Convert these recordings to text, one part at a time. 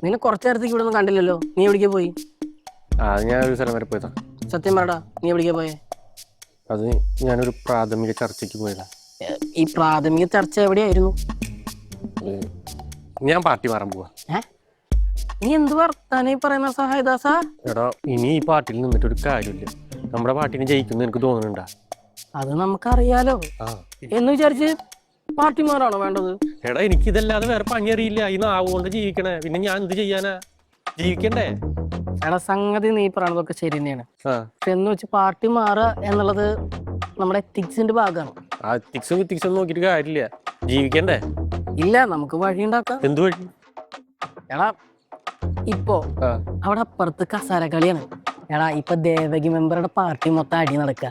നിന്നെ കുറച്ചു നേരത്തേക്ക് ഇവിടെ ഒന്നും കണ്ടില്ലല്ലോ. നീ എവിടേക്കാ പോയി? അത് ഞാൻ ഒരു സ്ഥലം വരെ പോയതാ. സത്യം പറടാ, നീ എവിടേക്കാ പോയേ? അത് ഞാനൊരു പ്രാഥമിക ചർച്ചയ്ക്ക് പോയതാ. ഈ പ്രാഥമിക ചർച്ച എവിടെയായിരുന്നു? ഞാൻ പാർട്ടി മാറാൻ പോവാ. നീ എന്ത് വർത്താനീ പറയുന്ന സഹായദാസ? എടാ, ഇനി ഈ പാർട്ടിയിൽ നിന്നിട്ടൊരു കാര്യമില്ല. നമ്മുടെ പാർട്ടിനെ ജയിക്കുന്നു എനിക്ക് തോന്നുന്നുണ്ടാ? അത് നമുക്കറിയാലോ. എന്ന് വിചാരിച്ച് പാർട്ടി മാറാണോ വേണ്ടത്? എടാ, എനിക്കിതല്ലാതെ വേറെ പണി അറിയില്ല. ഈ നാവുകൊണ്ട് ജീവിക്കണേ. പിന്നെ ഞാൻ എന്ത് ചെയ്യാനാ? ജീവിക്കണ്ടേ? എടാ, സംഗതി നീ പറയണതൊക്കെ ശരി തന്നെയാണ്. പക്ഷെ എന്ന് വെച്ച് പാർട്ടി മാറുക എന്നുള്ളത് നമ്മുടെ എത്തിക്സിന്റെ ഭാഗമാണ്. ആ എത്തിക്സും നോക്കിയിട്ട് കാര്യമില്ല. ജീവിക്കണ്ടേ? ഇല്ല, നമുക്ക് വഴി ഉണ്ടാക്കാം. എന്ത് വഴി? എടാ, ഇപ്പോ അവിടെ അപ്പുറത്ത് കസാര കളിയാണ്. എടാ, ഇപ്പൊ ദേവകി മെമ്പറുടെ പാർട്ടി മൊത്തം അടി നടക്കുക.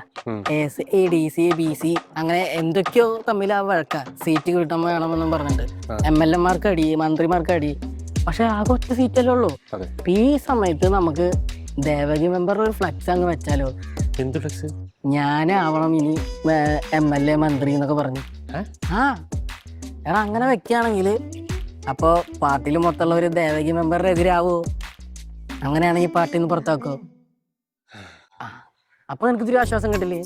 ADC BC അങ്ങനെ എന്തൊക്കെയോ തമ്മിൽ ആ വഴക്ക. സീറ്റ് കിട്ടാൻ വേണമെന്നും പറഞ്ഞിട്ട് MLA മാർക്ക് അടി, മന്ത്രിമാർക്ക് അടി. പക്ഷെ ആകെ ഒറ്റ സീറ്റല്ലേ ഉള്ളൂ. ഈ സമയത്ത് നമുക്ക് ദേവകി മെമ്പറുടെ ഒരു ഫ്ലക്സ് അങ്ങ് വെച്ചാലോ? എന്ത് ഫ്ലക്സ്? ഞാനാവണം ഇനി MLA മന്ത്രി എന്നൊക്കെ പറഞ്ഞു. എടാ, അങ്ങനെ വെക്കുകയാണെങ്കിൽ അപ്പോ പാർട്ടിയിൽ മൊത്തമുള്ളവര് ദേവകി മെമ്പറുടെ എതിരാവോ? അങ്ങനെയാണെങ്കിൽ പാർട്ടിയിൽ നിന്ന് പുറത്താക്കോ? അപ്പൊ നിനക്ക് ഇത്തിരി ആശ്വാസം കിട്ടില്ലേ?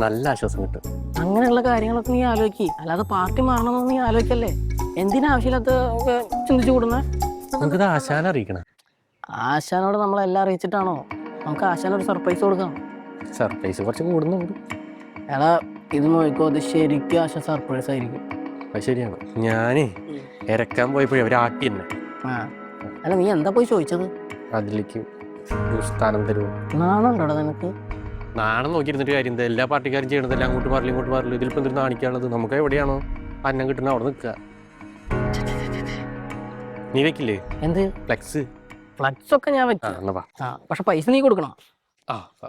നല്ല ആശ്വാസം കിട്ടും. അങ്ങനെയുള്ള കാര്യങ്ങളൊക്കെ നീ ആലോചിക്ക്. അല്ലാതെ പാർട്ടി മാറണമെന്ന് നീ ആലോചിക്കല്ലേ. എന്തിനാവശ്യമില്ലാത്ത ചിന്തിച്ചു കൂടുന്ന? നമുക്കിത് ആശാനെ അറിയിക്കണം. ആശാനോട് നമ്മളെല്ലാം അറിയിച്ചിട്ടാണോ? നമുക്ക് ആശാനൊരു സർപ്രൈസ് കൊടുക്കാം. സർപ്രൈസ് കുറച്ച് കൂടുന്നുണ്ട്. എടാ, ഇത് നോക്കോ, അത് ശരിക്കും ആശാ സർപ്രൈസ് ആയിരിക്കും. അത് ശരിയാണ്. ഞാനേ ഇറക്കാൻ പോയപ്പോഴേ അവരാട്ടി തന്നെ. അല്ല, നീ എന്താ പോയി ചോദിച്ചത്? അതിലേക്ക് സ്ഥാനം തരുമോ? നാണുണ്ടോടാ നിനക്ക്? നാണം നോക്കിയിരുന്നിട്ട് കാര്യം എന്താ? എല്ലാ പാർട്ടിക്കാരും ചെയ്യണതല്ല അങ്ങോട്ട് മാറില്ല ഇങ്ങോട്ട് മാറില്ല. ഇതിലിപ്പോൾ എന്തൊരു നാണിക്കാനുള്ളത്? നമുക്ക് എവിടെയാണോ അന്നം കിട്ടുന്ന അവിടെ നിൽക്കുക. നീ വെക്കില്ലേ എന്ത് ഫ്ലക്സ്? ഫ്ലക്സ് ഒക്കെ ഞാൻ വെച്ചു. പക്ഷെ പൈസ നീ കൊടുക്കണം.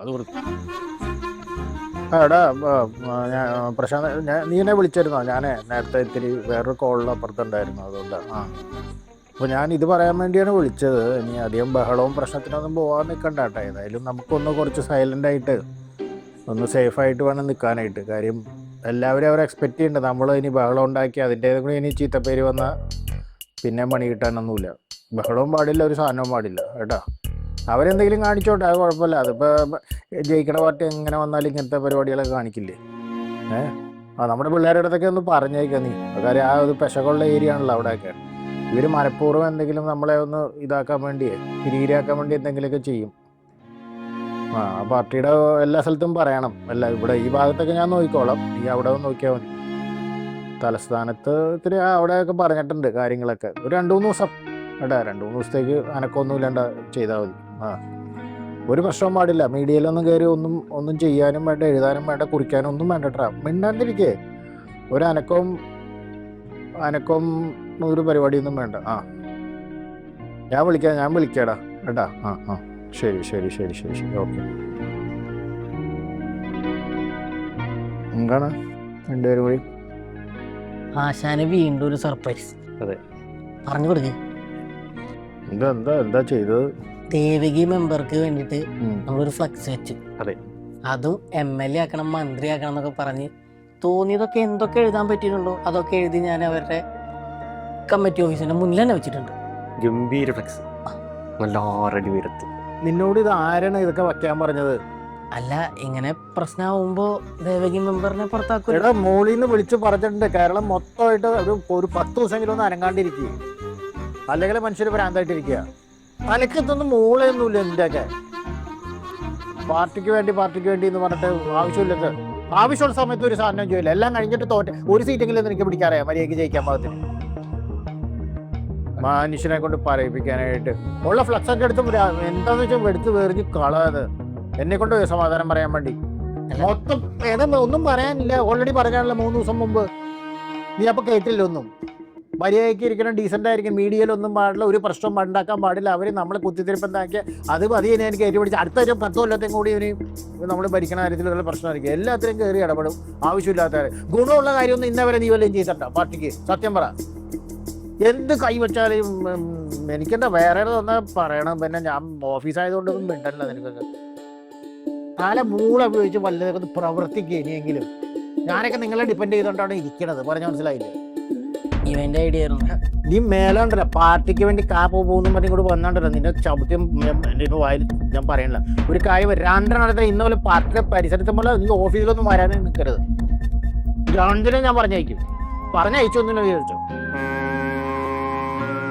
അത് കൊടുക്കും. എടാ പ്രശാന്ത്, നീ എന്നെ വിളിച്ചിരുന്നോ? ഞാൻ നേരത്തെ ഇത്തിരി വേറൊരു കോളിൽ അപ്പുറത്തുണ്ടായിരുന്നു. അതുകൊണ്ട് അപ്പോൾ ഞാൻ ഇത് പറയാൻ വേണ്ടിയാണ് വിളിച്ചത്. ഇനി അധികം ബഹളവും പ്രശ്നത്തിനൊന്നും പോകാൻ നിൽക്കണ്ട കേട്ടോ. ഏതായാലും നമുക്കൊന്ന് കുറച്ച് സൈലൻ്റായിട്ട് ഒന്ന് സേഫായിട്ട് വേണം നിൽക്കാനായിട്ട്. കാര്യം എല്ലാവരും അവർ എക്സ്പെക്റ്റ് ചെയ്യുന്നുണ്ട് നമ്മൾ ഇനി ബഹളം ഉണ്ടാക്കി അതിൻ്റേതും കൂടി ഇനി ചീത്തപ്പേര് വന്നാൽ പിന്നെ പണി കിട്ടാനൊന്നുമില്ല. ബഹളവും പാടില്ല, ഒരു സാധനവും പാടില്ല കേട്ടോ. അവരെന്തെങ്കിലും കാണിച്ചോട്ടെ, അത് കുഴപ്പമില്ല. അതിപ്പോൾ ജയിക്കണ പാർട്ടി എങ്ങനെ വന്നാലും ഇങ്ങനത്തെ പരിപാടികളൊക്കെ കാണിക്കില്ലേ? നമ്മുടെ പിള്ളേരുടെ അടുത്തൊക്കെ ഒന്ന് പറഞ്ഞേക്കാം നീ. കാര്യം ആ ഒരു പെശകുള്ള ഏരിയ ആണല്ലോ അവിടെയൊക്കെ. ഇവർ മനഃപൂർവ്വം എന്തെങ്കിലും നമ്മളെ ഒന്ന് ഇതാക്കാൻ വേണ്ടിയേ, തിരികെയാക്കാൻ വേണ്ടി എന്തെങ്കിലുമൊക്കെ ചെയ്യും. ആ പാർട്ടിയുടെ എല്ലാ സ്ഥലത്തും പറയണം. ഇവിടെ ഈ ഭാഗത്തൊക്കെ ഞാൻ നോക്കിക്കോളാം, നീ അവിടെ നോക്കിയാൽ മതി. തലസ്ഥാനത്ത് ഇത്തിരി അവിടെയൊക്കെ പറഞ്ഞിട്ടുണ്ട് കാര്യങ്ങളൊക്കെ. ഒരു 2-3 ദിവസം കേട്ടോ. 2-3 ദിവസത്തേക്ക് അനക്കൊന്നും ഇല്ലാണ്ട് ചെയ്താൽ മതി. ഒരു പ്രശ്നവും പാടില്ല. മീഡിയയിലൊന്നും കയറി ഒന്നും ചെയ്യാനും വേണ്ട, എഴുതാനും വേണ്ട, കുറിക്കാനും ഒന്നും വേണ്ടട്ടാ. മിണ്ടാണ്ടിരിക്കേ. ഒരു അനക്കവും ഒരു പരിപാടിയൊന്നും വേണ്ട. ഞാൻ വിളിക്കാടാ കേട്ടാ. ശരി ഓക്കെ. എന്താണ് രണ്ടുപേരും കൂടി? ആശാന് വീണ്ടും ഒരു സർപ്രൈസ്. അതെ, പറഞ്ഞു കൊടുക്ക്. എന്താ ചെയ്തത്? ദേവകി മെമ്പർക്ക് വേണ്ടിട്ട് നമ്മളൊരു ഫ്ലക്സ് വെച്ചു. അതെ, അതും MLA ആക്കണം, മന്ത്രി ആക്കണം എന്നൊക്കെ പറഞ്ഞ് തോന്നിയതൊക്കെ എന്തൊക്കെ എഴുതാൻ പറ്റിയിട്ടുണ്ടോ അതൊക്കെ എഴുതി ഞാൻ അവരുടെ കമ്മിറ്റി ഓഫീസിന്റെ മുന്നിൽ തന്നെ വെച്ചിട്ടുണ്ട്. ഗംഭീര ഫ്ലക്സ്, നല്ല 6 അടി ഉയരത്ത്. നിന്നോട് ഇത് ആരാണ് ഇതൊക്കെ വയ്ക്കാൻ പറഞ്ഞത്? അല്ല, ഇങ്ങനെ പ്രശ്നമാകുമ്പോ ദേവകി മെമ്പറിനെ പുറത്താക്കും. എടാ, മോളിൽ നിന്ന് വിളിച്ച് പറഞ്ഞിട്ടുണ്ട്. കേരളം മൊത്തമായിട്ട് ഒരു 10 ദിവസമെങ്കിലും ഒന്ന് അനങ്ങാണ്ടിരിക്കുക, അല്ലെങ്കിൽ മനുഷ്യർ ഭ്രാന്തായിട്ടിരിക്കുക. തലക്കത്തൊന്നും മൂളയൊന്നുമില്ല. എന്റെയൊക്കെ പാർട്ടിക്ക് വേണ്ടി എന്ന് പറഞ്ഞിട്ട് ആവശ്യമില്ലത്. ആവശ്യമുള്ള സമയത്ത് ഒരു സാധനം ചെയ്യില്ല. എല്ലാം കഴിഞ്ഞിട്ട് തോറ്റ ഒരു സീറ്റെങ്കിലും എനിക്ക് പിടിക്കാറിയാം മര്യാദയ്ക്ക് ജയിക്കാൻ പാകത്തിന്. മനുഷ്യനെ കൊണ്ട് പറയിപ്പിക്കാനായിട്ട് ഉള്ള ഫ്ലക്സ് ഒക്കെ എടുത്ത് എന്താന്ന് വെച്ചാൽ എടുത്ത് വേറിഞ്ഞ് കളയത്. എന്നെ കൊണ്ട് സമാധാനം പറയാൻ വേണ്ടി മൊത്തം ഒന്നും പറയാനില്ല. ഓൾറെഡി പറയാനുള്ള 3 ദിവസം മുമ്പ്. നീ അപ്പൊ കേട്ടില്ല ഒന്നും. മര്യാദയ്ക്ക് ഇരിക്കണം, ഡീസൻ്റ് ആയിരിക്കും. മീഡിയയിലൊന്നും പാടില്ല, ഒരു പ്രശ്നം ഉണ്ടാക്കാൻ പാടില്ല. അവർ നമ്മളെ കുത്തിത്തിരിപ്പെന്താക്കിയ അത് മതി. എനിക്ക് കയറ്റി പിടിച്ച് അടുത്ത 10 കൊല്ലത്തെയും കൂടി ഇവന് നമ്മൾ ഭരിക്കണ കാര്യത്തിലുള്ള പ്രശ്നമായിരിക്കും. എല്ലാത്തിനും കയറി ഇടപെടും ആവശ്യമില്ലാത്ത. ഗുണമുള്ള കാര്യമൊന്നും ഇന്നവരെ നീ വല്ലതും ചെയ്തിട്ടുണ്ടോ പാർട്ടിക്ക്? സത്യം പറ. എന്ത് കൈവച്ചാലും എനിക്കെന്താ വേറെ തന്നാൽ പറയണം. പിന്നെ ഞാൻ ഓഫീസായതുകൊണ്ടൊന്നും മിണ്ടല്ല. നിനക്കൊക്കെ തല മൂള ഉപയോഗിച്ച് വല്ലതൊക്കെ പ്രവർത്തിക്കുക ഇനിയെങ്കിലും. ഞാനൊക്കെ നിങ്ങളെ ഡിപ്പെൻഡ് ചെയ്തുകൊണ്ടാണ് ഇരിക്കണത്. പറഞ്ഞ മനസ്സിലായില്ലേ? ഇവന്റെ ഐഡിയ ആയിരുന്നു. നീ മേലാണ്ടല്ലോ പാർട്ടിക്ക് വേണ്ടി പോകുന്നു പറഞ്ഞ് ഇങ്ങോട്ട് വന്നാണ്ടല്ലോ നിന്റെ ചവിട്ടിയും വായിൽ ഞാൻ പറയണില്ല. ഒരു കാര്യം 2 ഇന്ന പോലെ പാർട്ടിയുടെ പരിസരത്ത് പോലെ നീ ഓഫീസിലൊന്നും വരാൻ നിൽക്കരുത്. 2 ഞാൻ പറഞ്ഞയച്ചൊന്നും വിചാരിച്ചോ.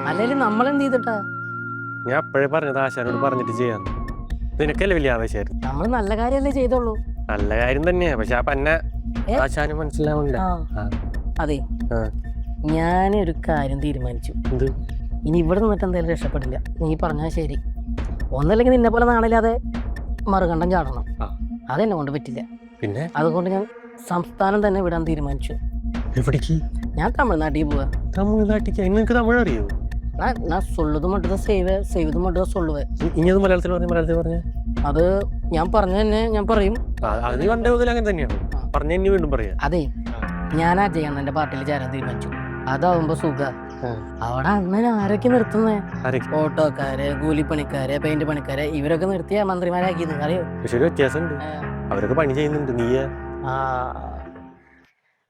അല്ലെങ്കിൽ നമ്മളെന്ത് ചെയ്തിട്ടാ? ഞാൻ അപ്പോഴേ പറഞ്ഞത് ആശാനോട് പറഞ്ഞിട്ട് ചെയ്യാന്ന്. നിനക്കല്ലേ വലിയ ആവശ്യമായിരുന്നു. നമ്മൾ നല്ല കാര്യമല്ലേ ചെയ്തോളൂ. നല്ല കാര്യം തന്നെയാ, പക്ഷെ ആ പന്ന ആശാന് മനസ്സിലാവണില്ല. അതെ, ഞാനൊരു കാര്യം തീരുമാനിച്ചു. എന്ത്? ഇനി ഇവിടെ നിന്നിട്ട് എന്തായാലും രക്ഷപ്പെടില്ല. നീ പറഞ്ഞാൽ ശരി. ഒന്നല്ലെങ്കിൽ നിന്നെ പോലെ നാളില്ലാതെ മറുകണ്ഠം ചാടണം. അതെന്നെ കൊണ്ട് പറ്റില്ല. പിന്നെ അതുകൊണ്ട് ഞാൻ സംസ്ഥാനം തന്നെ വിടാൻ തീരുമാനിച്ചു. എവിടേക്ക്? ഞാൻ തമിഴ്നാട്ടിൽ പോവാ. തമിഴ്നാട്ടിക്ക്? നിനക്ക് തമിഴ് അറിയോ? ഞാൻ സൊല്ലുത് മട്ടത് സേവത് മട്ടത് സൊല്ലുവേ. ഇനി അത് മലയാളത്തിൽ പറഞ്ഞേ. അത് ഞാൻ പറഞ്ഞ തന്നെ ഞാൻ പറയും. അത് നീ പണ്ടേ മുതൽ അങ്ങനെ തന്നെയാണ് പറഞ്ഞ. ഇനി വീണ്ടും പറയാ. അതെ, ഞാൻ അജയ് അണ്ണന്റെ പാർട്ടിയിൽ ചേരാൻ തീരുമാനിച്ചു. അതാവുമ്പോ സുഖ. അവിടെ അണ്ണൻ ആരൊക്കെ നിർത്തുന്നേ? ഓട്ടോക്കാര്, കൂലിപ്പണിക്കാര്, പെയിന്റ് പണിക്കാര്, ഇവരൊക്കെ നിർത്തിയ മന്ത്രിമാരാക്കിയത് അറിയോ? പക്ഷെ ഒരു വ്യത്യാസമുണ്ട്, അവരൊക്കെ പണി ചെയ്യുന്നുണ്ട്. നീ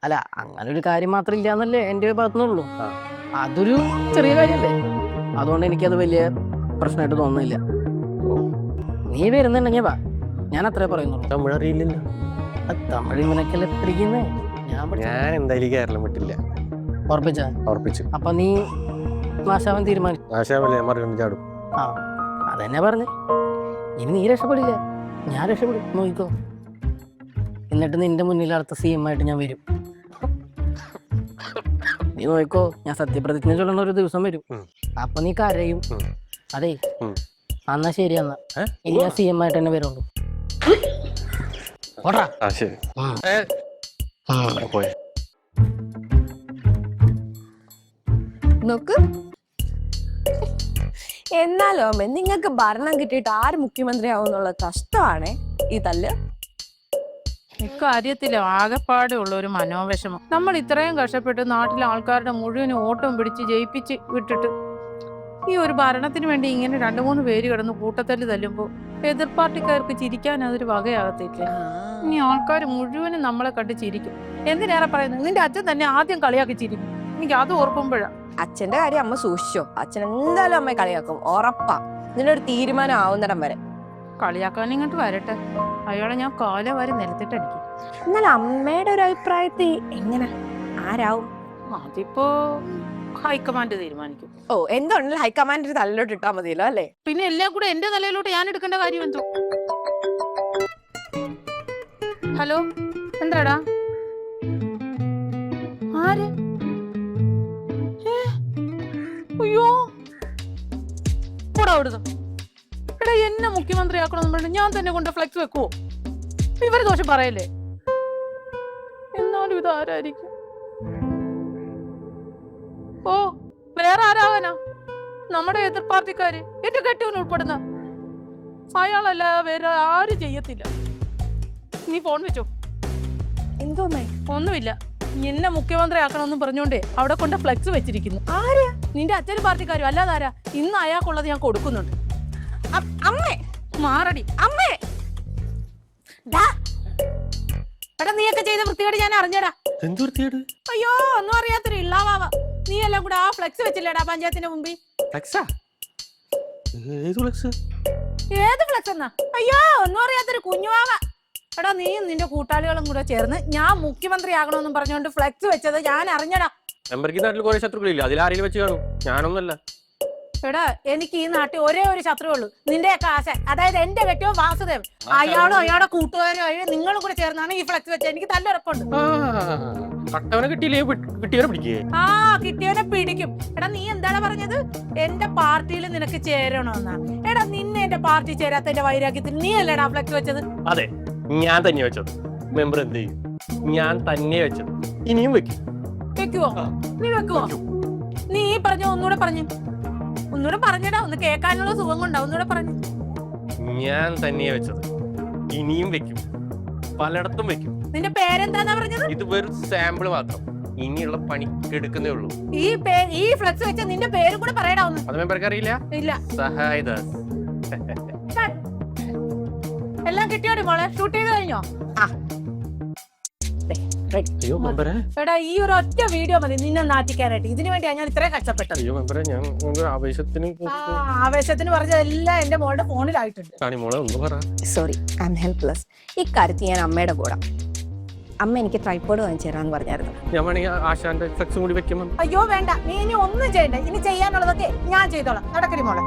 അല്ല, അങ്ങനെ ഒരു കാര്യം മാത്രം ഇല്ലാന്നല്ലേ എന്റെ ഭാഗത്തുനിന്നുള്ളൂ. അതൊരു ചെറിയ കാര്യല്ലേ, അതുകൊണ്ട് എനിക്കത് വലിയ പ്രശ്നമായിട്ട് തോന്നുന്നില്ല. നീ വരുന്നുണ്ടെങ്കിൽ വാ, ഞാൻ അത്രേ പറയുന്നുള്ളൂ. തമിഴ് അറിയില്ലല്ലോ. തമിഴ് ഇവനൊക്കെയല്ലേ പഠിക്കുന്നേ. ഞാൻ എന്തായാലും കേരളം വിട്ടില്ല. ഉറപ്പിച്ചു. അപ്പൊ നീ നാശാവൻ തീരുമാനിച്ചു. ചാടും. അതെന്നെ പറഞ്ഞു. ഇനി നീ രക്ഷപ്പെടില്ല, ഞാൻ രക്ഷപ്പെടും. നോക്കിക്കോ. എന്നിട്ട് നിന്റെ മുന്നിൽ അടുത്ത CM ആയിട്ട് ഞാൻ വരും. നീ നോക്കിക്കോ, ഞാൻ സത്യപ്രതിജ്ഞ ചൊല്ലുന്ന ഒരു ദിവസം വരും. അപ്പൊ നീ കരയും. അതെ, എന്നാ ശരി. എന്നാ ഇനി ഞാൻ CM ആയിട്ട് തന്നെ വരുള്ളൂ. നോക്ക്, എന്നാലും അമ്മ നിങ്ങൾക്ക് ഭരണം കിട്ടിയിട്ട് ആര് മുഖ്യമന്ത്രി ആവുന്നുള്ള കഷ്ടമാണേ ഈ തല്ല്. ഇക്കാര്യത്തില് ആകെപ്പാടെ ഉള്ള ഒരു മനോവിഷമം. നമ്മൾ ഇത്രയും കഷ്ടപ്പെട്ട് നാട്ടിലെ ആൾക്കാരുടെ മുഴുവൻ ഓട്ടം പിടിച്ച് ജയിപ്പിച്ച് വിട്ടിട്ട് ഈ ഒരു ഭരണത്തിന് വേണ്ടി ഇങ്ങനെ 2-3 പേര് കിടന്ന് കൂട്ടത്തല്ല് തല്ലുമ്പോ എതിർ പാർട്ടിക്കാർക്ക് ചിരിക്കാൻ അതൊരു വകയാകത്തില്ല. ഇനി ആൾക്കാർ മുഴുവനും നമ്മളെ കണ്ട് ചിരിക്കും. എന്തിനേറെ പറയുന്നത്, നിന്റെ അച്ഛൻ തന്നെ ആദ്യം കളിയാക്കി ചിരിക്കും. എനിക്ക് അത് ഓർക്കുമ്പോഴാ. അച്ഛന്റെ കാര്യം അമ്മ സൂക്ഷിച്ചോ. അച്ഛൻ എന്തായാലും അമ്മയെ കളിയാക്കും, ഉറപ്പാ. ഇതിനൊരു തീരുമാനം ആവുന്നിടം വരെ. കളിയാക്കാൻ ഇങ്ങോട്ട് വരട്ടെ, അയാളെ ഞാൻ കാല വാരി നിലത്തിട്ടടിക്കും. എന്നാൽ അമ്മയുടെ ഒരു അഭിപ്രായത്തിൽ എങ്ങനെ ആരാവും? അതിപ്പോ ഹൈക്കമാൻഡ് തീരുമാനിക്കും. ഓ, എന്തുകൊണ്ടല്ലോ ഹൈക്കമാൻഡിന് തലയിലോട്ട് ഇട്ടാ മതിയല്ലോ അല്ലേ? പിന്നെ എല്ലാം കൂടെ എന്റെ തലയിലോട്ട് ഞാൻ എടുക്കേണ്ട കാര്യം എന്തോ? ഹലോ, എന്താടാ? ആര്? അയ്യോ, കൂടെ അവിടുന്ന്. എടാ, എന്നെ മുഖ്യമന്ത്രി ആക്കണമെന്ന് പറഞ്ഞു ഞാൻ തന്നെ കൊണ്ട് ഫ്ലെക്സ് വെക്കുവോ? ഇവര് ദോഷം പറയല്ലേ? എന്നാലും ഇത് ആരായിരിക്കും? ഓ, വേറെ ആരാവാനാ? നമ്മുടെ എതിർ പാർട്ടിക്കാര്, എന്റെ കെട്ടിയവൻ ഉൾപ്പെടുന്ന അയാളല്ല, വേറെ ആരും ചെയ്യത്തില്ല. നീ ഫോൺ വെച്ചോ. എന്തോന്നേ? ഒന്നുമില്ല, എന്നെ മുഖ്യമന്ത്രി ആക്കണമെന്ന് പറഞ്ഞോണ്ടേ അവിടെ കൊണ്ട് ഫ്ലെക്സ് വെച്ചിരിക്കുന്നു. ആരാ? നിന്റെ അച്ഛനും പാർട്ടിക്കാരും. അല്ലാതാരാ? ഇന്ന് അയാൾക്കുള്ളത് ഞാൻ കൊടുക്കുന്നുണ്ട്. അമ്മേ മാറടി. അമ്മേ, എടാ, നീയൊക്കെ ചെയ്ത വൃത്തികേട് ഞാൻ അറിഞ്ഞടാ. എന്ത് വൃത്തികേട്? അയ്യോ, ഒന്നും അറിയാത്തൊരു ഇള്ളാവാ. നീ എല്ലാം കൂടെ ആ ഫ്ലെക്സ് വെച്ചില്ലേടാ പഞ്ചായത്തിന്റെ മുമ്പിൽ? ഏത് ഫ്ലെക്സ് എന്നാ? അയ്യോ, ഒന്നും അറിയാത്തൊരു കുഞ്ഞുവാവ. എടാ, നീയും നിന്റെ കൂട്ടാളികളും കൂടെ ചേർന്ന് ഞാൻ മുഖ്യമന്ത്രി ആകണമെന്നും പറഞ്ഞുകൊണ്ട് ഫ്ലെക്സ് വെച്ചത് ഞാൻ അറിഞ്ഞടാ. മെമ്പർക്ക് നാട്ടിൽ കുറെ ശത്രുക്കളില്ല, അതിലാരെങ്കിലും വെച്ച് കാണും. ഞാനൊന്നല്ല. എടാ, എനിക്ക് ഈ നാട്ടിൽ ഒരേ ഒരു ശത്രു ഉള്ളൂ, നിന്റെയൊക്കെ ആശ. അതായത് എന്റെ കെട്ടിയോ വാസുദേവ്. അയാളും അയാളുടെ കൂട്ടുകാരും നിങ്ങളും കൂടെ ചേർന്നാണ് ഈ ഫ്ലെക്സ് വെച്ചത്. എനിക്ക് തല്ലുറപ്പുണ്ട്. ആ, കിട്ടിയവനെ പിടിക്കും. എടാ, നീ എന്താണ് പറഞ്ഞത്? എന്റെ പാർട്ടിയിൽ നിനക്ക് ചേരണമെന്നാ? എടാ, നിന്നെ എന്റെ പാർട്ടി ചേരാത്തതിന്റെ വൈരാഗ്യത്തിൽ നീ അല്ലേടാ ഫ്ലെക്സ് വെച്ചത്? അതെ, ഞാൻ തന്നെ വെച്ചത്. മെമ്പർ എന്ത് ചെയ്യും? ഞാൻ തന്നെ വെച്ചത്. ഇനിയും വെക്കും. വെക്കുവോ? നീ വെക്കുവോ? നീ പറഞ്ഞ ഒന്നുകൂടെ പറഞ്ഞടാ, ഒന്ന് കേൾക്കാനുള്ള സുഖം കൊണ്ടാ. ഒന്നുകൂടെ പറഞ്ഞു. ഞാൻ തന്നെയാ വെച്ചത്, ഇനിയും വെക്കും, പലയിടത്തും വെക്കും. നിന്റെ പേരെന്താന്നാ പറഞ്ഞത്? ഇത് വെറും സാമ്പിൾ മാത്രം, ഇനിയുള്ള പണിക്കെടുക്കുന്നേ ഉള്ളൂ. ഈ ഫ്ലെക്സ് വെച്ച നിന്റെ പേരും കൂടെ പറയടാ ഒന്ന്. അത് മെമ്പർക്ക് അറിയില്ല? ഇല്ല. സഹായദാസ്. എല്ലാം കിട്ടിയോടി മോളെ? ഷൂട്ട് ചെയ്ത് കഴിഞ്ഞോ? അയ്യോ മെമ്പറെ, എടാ ഈ ഒരു ഒറ്റ വീഡിയോ മതി നിന്നെ നാട്ടിക്കാനായിട്ട്. ഇതിനു വേണ്ടിയാണ് ഞാൻ ഇത്രയും കഷ്ടപ്പെട്ടത്. അയ്യോ മെമ്പറെ, ഞാൻ ഒരു ആവേശത്തിന് ആവേശത്തിന് പറഞ്ഞതെല്ലാം എന്റെ മോളുടെ ഫോണിലായിട്ടുണ്ട്. കാണിമോളെ ഒന്ന് പറ. Sorry, I M helpless. ഈ കാര്യത്തിൽ ഞാൻ അമ്മയുടെ കൂടെ. അമ്മ എനിക്ക് ട്രൈപോഡ് വാങ്ങിച്ചു തരാമെന്ന് പറഞ്ഞായിരുന്നു. ഞാൻ വേണമെങ്കിൽ ആശാന്റെ ഫ്ലെക്സും കൂടി വെക്കുമ്പോൾ. അയ്യോ വേണ്ട, നീ ഇനി ഒന്നും ചെയ്യണ്ട. ഇനി ചെയ്യാനുള്ളതൊക്കെ ഞാൻ ചെയ്തോളാം. നടക്കരി മോളെ.